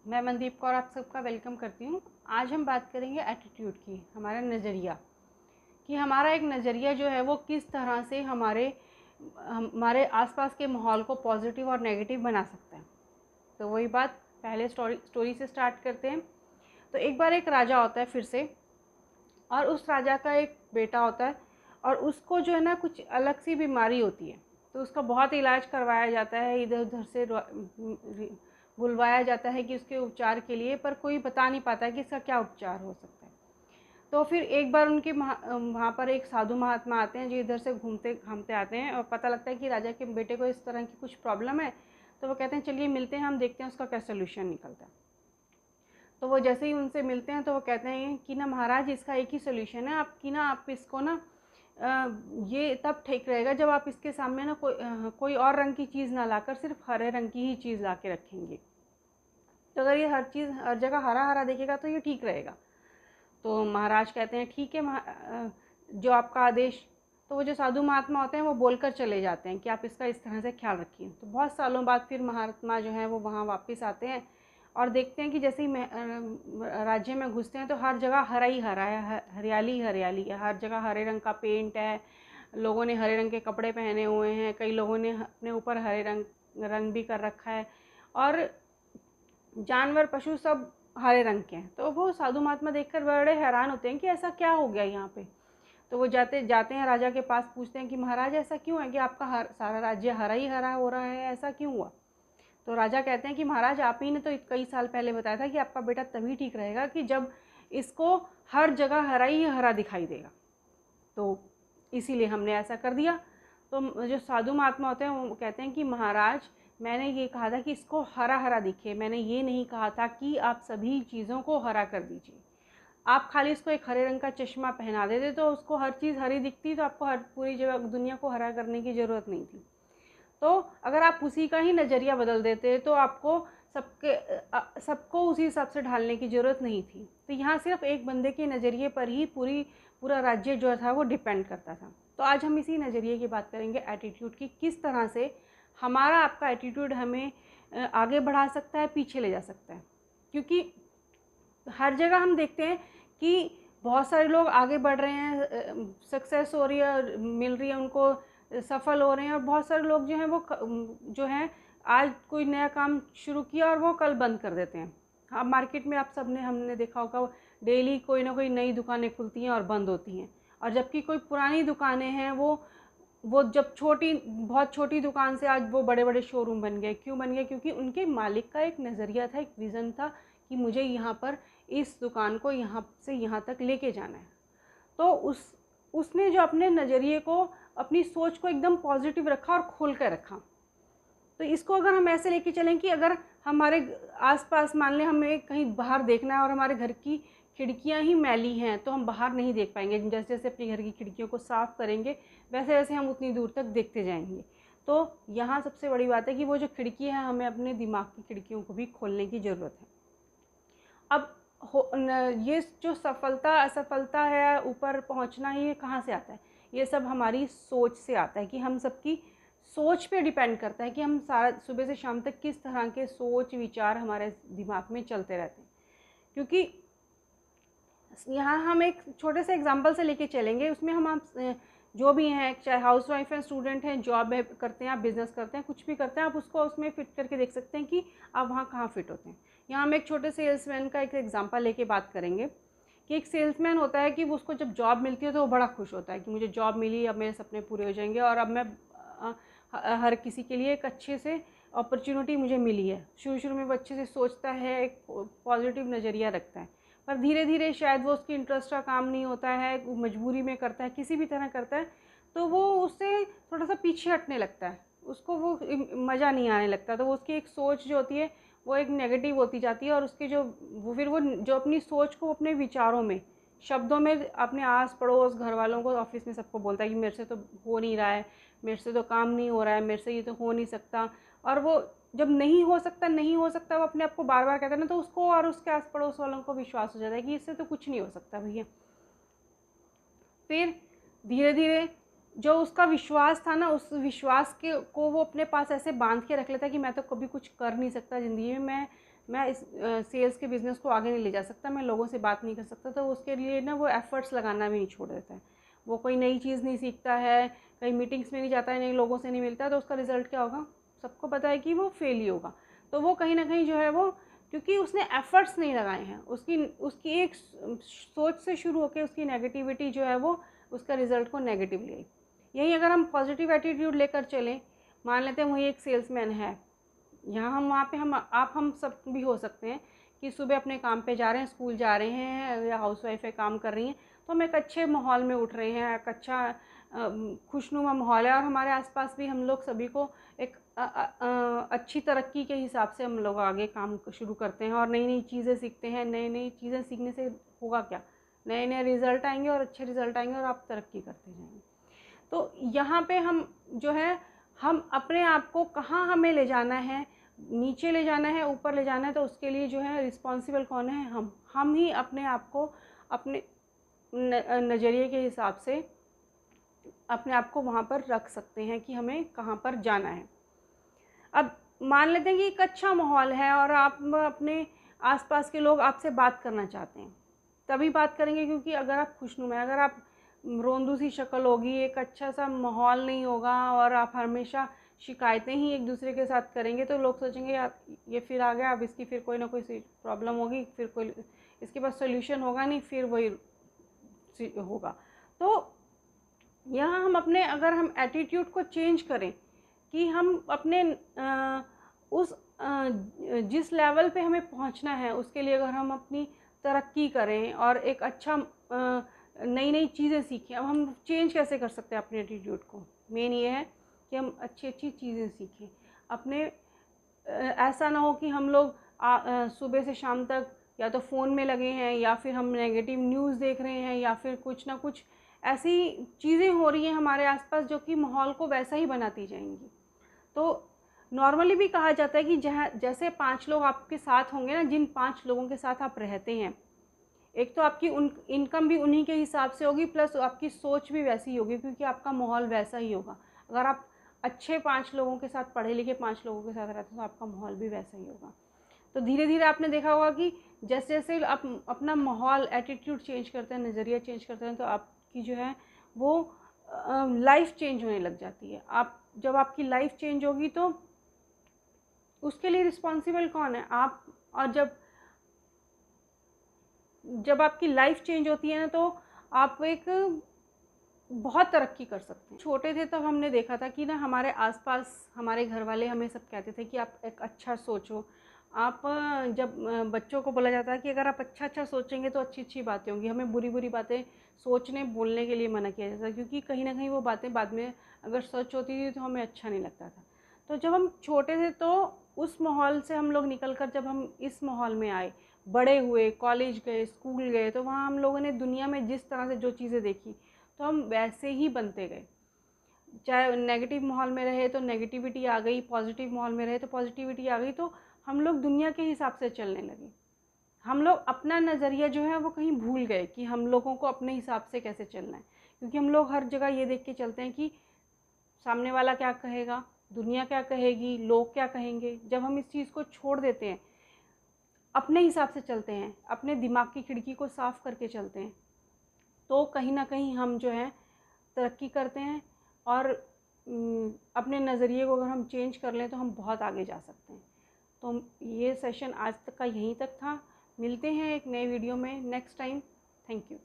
मैं मनदीप कौर आप सबका वेलकम करती हूँ। आज हम बात करेंगे एटीट्यूड की, हमारा नज़रिया, कि हमारा एक नज़रिया जो है वो किस तरह से हमारे आसपास के माहौल को पॉजिटिव और नेगेटिव बना सकता है। तो वही बात पहले स्टोरी से स्टार्ट करते हैं। तो एक बार एक राजा होता है फिर से, और उस राजा का एक बेटा होता है, और उसको जो है ना कुछ अलग सी बीमारी होती है। तो उसका बहुत इलाज करवाया जाता है, इधर उधर से बुलवाया जाता है कि उसके उपचार के लिए, पर कोई बता नहीं पाता है कि इसका क्या उपचार हो सकता है। तो फिर एक बार उनके वहाँ पर एक साधु महात्मा आते हैं जो इधर से घूमते घामते आते हैं, और पता लगता है कि राजा के बेटे को इस तरह की कुछ प्रॉब्लम है। तो वो कहते हैं चलिए मिलते हैं, हम देखते हैं उसका क्या सोल्यूशन निकलता है। तो वो जैसे ही उनसे मिलते हैं तो वो कहते हैं कि ना महाराज, इसका एक ही सोल्यूशन है, आप इसको ना ये तब ठीक रहेगा जब आप इसके सामने ना कोई और रंग की चीज़ ना लाकर सिर्फ हरे रंग की ही चीज़ ला के रखेंगे। तो अगर ये हर चीज़ हर जगह हरा हरा दिखेगा तो ये ठीक रहेगा। तो महाराज कहते हैं ठीक है, जो आपका आदेश। तो वो जो साधु महात्मा होते हैं वो बोलकर चले जाते हैं कि आप इसका इस तरह से ख्याल रखिए। तो बहुत सालों बाद फिर महात्मा जो हैं वो वहाँ वापस आते हैं, और देखते हैं कि जैसे ही राज्य में घुसते हैं तो हर जगह हरा ही हरा है, हरियाली हरियाली है, हर जगह हरे रंग का पेंट है, लोगों ने हरे रंग के कपड़े पहने हुए हैं, कई लोगों ने अपने ऊपर हरे रंग भी कर रखा है, और जानवर पशु सब हरे रंग के हैं। तो वो साधु महात्मा देखकर बड़े हैरान होते हैं कि ऐसा क्या हो गया यहाँ पे। तो वो जाते जाते हैं राजा के पास, पूछते हैं कि महाराज ऐसा क्यों है कि आपका सारा राज्य हरा ही हरा हो रहा है, ऐसा क्यों हुआ। तो राजा कहते हैं कि महाराज, आप ही ने तो कई साल पहले बताया था कि आपका बेटा तभी ठीक रहेगा कि जब इसको हर जगह हरा ही हरा दिखाई देगा। तो इसीलिए हमने ऐसा कर दिया। तो जो साधु महात्मा होते हैं वो कहते हैं कि महाराज, मैंने ये कहा था कि इसको हरा हरा दिखे, मैंने ये नहीं कहा था कि आप सभी चीज़ों को हरा कर दीजिए। आप खाली इसको एक हरे रंग का चश्मा पहना देते तो उसको हर चीज़ हरी दिखती, तो आपको हर पूरी जगह दुनिया को हरा करने की ज़रूरत नहीं थी। तो अगर आप उसी का ही नज़रिया बदल देते तो आपको सबको उसी हिसाब से ढालने की ज़रूरत नहीं थी। तो यहाँ सिर्फ एक बंदे के नज़रिए पर ही पूरा राज्य जो था वो डिपेंड करता था। तो आज हम इसी नज़रिए की बात करेंगे, एटीट्यूड की, किस तरह से हमारा आपका एटीट्यूड हमें आगे बढ़ा सकता है, पीछे ले जा सकता है। क्योंकि हर जगह हम देखते हैं कि बहुत सारे लोग आगे बढ़ रहे हैं, सक्सेस हो रही है, मिल रही है उनको, सफल हो रहे हैं, और बहुत सारे लोग जो हैं वो जो हैं आज कोई नया काम शुरू किया और वो कल बंद कर देते हैं। हाँ, मार्केट में आप सबने हमने देखा होगा, डेली कोई ना कोई नई दुकानें खुलती हैं और बंद होती हैं, और जबकि कोई पुरानी दुकानें हैं वो जब बहुत छोटी दुकान से आज वो बड़े बड़े शोरूम बन गए। क्यों बन गए? क्योंकि उनके मालिक का एक नज़रिया था, एक विज़न था कि मुझे यहाँ पर इस दुकान को यहाँ से यहाँ तक लेके जाना है। तो उसने जो अपने नज़रिए को, अपनी सोच को एकदम पॉजिटिव रखा और खोल कर रखा। तो इसको अगर हम ऐसे लेके चलें कि अगर हमारे आसपास मान लें हमें कहीं बाहर देखना है और हमारे घर की खिड़कियां ही मैली हैं तो हम बाहर नहीं देख पाएंगे। जैसे जैसे अपने घर की खिड़कियों को साफ़ करेंगे वैसे वैसे हम उतनी दूर तक देखते जाएंगे। तो यहाँ सबसे बड़ी बात है कि वो जो खिड़की है, हमें अपने दिमाग की खिड़कियों को भी खोलने की ज़रूरत है। अब ये जो सफलता असफलता है, ऊपर पहुंचना, ये कहाँ से आता है? ये सब हमारी सोच से आता है, कि हम सबकी सोच पे डिपेंड करता है कि हम सारा सुबह से शाम तक किस तरह के सोच विचार हमारे दिमाग में चलते रहते हैं। क्योंकि यहाँ हम एक छोटे से एग्जांपल से लेके चलेंगे, उसमें हम आप जो भी हैं, चाहे हाउस वाइफ हैं, स्टूडेंट हैं, जॉब करते हैं, आप बिज़नेस करते हैं, कुछ भी करते हैं, आप उसको उसमें फिट करके देख सकते हैं कि आप वहाँ कहाँ फिट होते हैं। यहाँ हम एक छोटे सेल्समैन का एक एग्जांपल लेके बात करेंगे कि एक सेल्समैन होता है कि उसको जब जॉब मिलती है तो वो बड़ा खुश होता है कि मुझे जॉब मिली, अब मेरे सपने पूरे हो जाएंगे, और अब मैं हर किसी के लिए एक अच्छे से अपॉर्चुनिटी मुझे मिली है। शुरू शुरू में वो अच्छे से सोचता है, एक पॉजिटिव नज़रिया रखता है, पर धीरे धीरे शायद वो उसकी इंटरेस्ट का काम नहीं होता है, वो मजबूरी में करता है, किसी भी तरह करता है, तो वो उससे थोड़ा सा पीछे हटने लगता है, उसको वो मज़ा नहीं आने लगता। तो वो उसकी एक सोच जो होती है वो एक नेगेटिव होती जाती है, और उसके फिर वो जो अपनी सोच को अपने विचारों में, शब्दों में, अपने आस पड़ोस, घर वालों को, ऑफिस में सबको बोलता है कि मेरे से तो हो नहीं रहा है, मेरे से तो काम नहीं हो रहा है, मेरे से ये तो हो नहीं सकता। और वो जब नहीं हो सकता वो अपने आप को बार बार कहता है ना, तो उसको और उसके आस पड़ोस वालों को विश्वास हो जाता है कि इससे तो कुछ नहीं हो सकता भैया। फिर धीरे धीरे जो उसका विश्वास था ना, उस विश्वास के को वो अपने पास ऐसे बांध के रख लेता है कि मैं तो कभी कुछ कर नहीं सकता ज़िंदगी में, मैं मैं इस सेल्स के बिज़नेस को आगे नहीं ले जा सकता, मैं लोगों से बात नहीं कर सकता, तो उसके लिए ना वो एफ़र्ट्स लगाना भी नहीं छोड़ देता है। वो कोई नई चीज़ नहीं सीखता है, कहीं मीटिंग्स में नहीं जाता है, नए लोगों से नहीं मिलता है, तो उसका रिज़ल्ट क्या होगा? सबको पता है कि वो फेल ही होगा। तो वो कहीं न कहीं जो है वो, क्योंकि उसने एफ़र्ट्स नहीं लगाए हैं, उसकी एक सोच से शुरू होके उसकी नेगेटिविटी जो है वो उसका रिज़ल्ट को नेगेटिव ले आई। यही अगर हम पॉजिटिव एटीट्यूड लेकर चलें, मान लेते हैं वही एक सेल्समैन है, यहाँ हम वहाँ पे हम सब भी हो सकते हैं कि सुबह अपने काम पे जा रहे हैं, स्कूल जा रहे हैं या हाउसवाइफ है, काम कर रही हैं, तो हम एक अच्छे माहौल में उठ रहे हैं, एक अच्छा खुशनुमा माहौल है, और हमारे आसपास भी हम लोग सभी को एक अच्छी तरक्की के हिसाब से हम लोग आगे काम शुरू करते हैं और नई नई चीज़ें सीखते हैं। नई नई चीज़ें सीखने से होगा क्या? नए नए रिज़ल्ट आएंगे और अच्छे रिज़ल्ट आएंगे और आप तरक्की करते जाएंगे। तो यहाँ पे हम जो है, हम अपने आप को कहाँ हमें ले जाना है, नीचे ले जाना है, ऊपर ले जाना है, तो उसके लिए जो है रिस्पॉन्सिबल कौन है? हम ही अपने आप को अपने नज़रिए के हिसाब से अपने आप को वहाँ पर रख सकते हैं कि हमें कहाँ पर जाना है। अब मान लेते हैं कि एक अच्छा माहौल है और आप अपने आसपास के लोग आपसे बात करना चाहते हैं, तभी बात करेंगे, क्योंकि अगर आप खुशनुमा है, अगर आप रोंदू सी शक्ल होगी, एक अच्छा सा माहौल नहीं होगा और आप हमेशा शिकायतें ही एक दूसरे के साथ करेंगे, तो लोग सोचेंगे यार ये फिर आ गया, अब इसकी फिर कोई ना कोई प्रॉब्लम होगी, फिर कोई इसके पास सोल्यूशन होगा नहीं, फिर वही होगा। तो यहाँ हम अपने, अगर हम एटीट्यूड को चेंज करें कि हम अपने उस जिस लेवल पे हमें पहुँचना है उसके लिए अगर हम अपनी तरक्की करें और एक अच्छा नई नई चीज़ें सीखें। अब हम चेंज कैसे कर सकते हैं अपने एटीट्यूड को? मेन ये है कि हम अच्छी अच्छी चीज़ें सीखें। अपने ऐसा ना हो कि हम लोग सुबह से शाम तक या तो फ़ोन में लगे हैं, या फिर हम नेगेटिव न्यूज़ देख रहे हैं, या फिर कुछ ना कुछ ऐसी चीज़ें हो रही हैं हमारे आसपास जो कि माहौल को वैसा ही बनाती जाएंगी। तो नॉर्मली भी कहा जाता है कि जहाँ जैसे 5 लोग आपके साथ होंगे ना, जिन 5 लोगों के साथ आप रहते हैं, एक तो आपकी इनकम भी उन्हीं के हिसाब से होगी, प्लस आपकी सोच भी वैसी ही होगी, क्योंकि आपका माहौल वैसा ही होगा। अगर आप अच्छे 5 लोगों के साथ, पढ़े लिखे 5 लोगों के साथ रहते हैं, तो आपका माहौल भी वैसा ही होगा। तो धीरे धीरे आपने देखा होगा कि जैसे जैसे आप अपना माहौल, एटीट्यूड चेंज करते हैं, नज़रिया चेंज करते हैं, तो आपकी जो है वो लाइफ चेंज होने लग जाती है। आप जब आपकी लाइफ चेंज होगी तो उसके लिए रिस्पॉन्सिबल कौन है? आप। और जब आपकी लाइफ चेंज होती है ना, तो आप एक बहुत तरक्की कर सकते हैं। छोटे थे तब हमने देखा था कि ना हमारे आसपास हमारे घर वाले हमें सब कहते थे कि आप एक अच्छा सोचो। आप जब बच्चों को बोला जाता है कि अगर आप अच्छा अच्छा सोचेंगे तो अच्छी अच्छी बातें होंगी, हमें बुरी बुरी बातें सोचने बोलने के लिए मना किया जाता है, क्योंकि कहीं ना कहीं वो बातें बाद में अगर सच होती थी तो हमें अच्छा नहीं लगता था। तो जब हम छोटे थे तो उस माहौल से हम लोग निकल कर जब हम इस माहौल में आए, बड़े हुए, कॉलेज गए, स्कूल गए, तो वहाँ हम लोगों ने दुनिया में जिस तरह से जो चीज़ें देखी, तो हम वैसे ही बनते गए। चाहे नेगेटिव माहौल में रहे तो नेगेटिविटी आ गई, पॉजिटिव माहौल में रहे तो पॉजिटिविटी आ गई, तो हम लोग दुनिया के हिसाब से चलने लगे। हम लोग अपना नज़रिया जो है वो कहीं भूल गए कि हम लोगों को अपने हिसाब से कैसे चलना है, क्योंकि हम लोग हर जगह ये देख के चलते हैं कि सामने वाला क्या कहेगा, दुनिया क्या कहेगी, लोग क्या कहेंगे। जब हम इस चीज़ को छोड़ देते हैं, अपने हिसाब से चलते हैं, अपने दिमाग की खिड़की को साफ़ करके चलते हैं, तो कहीं ना कहीं हम जो है तरक्की करते हैं। और अपने नज़रिए को अगर हम चेंज कर लें तो हम बहुत आगे जा सकते हैं। तो ये सेशन आज तक का यहीं तक था। मिलते हैं एक नए वीडियो में नेक्स्ट टाइम। Thank you.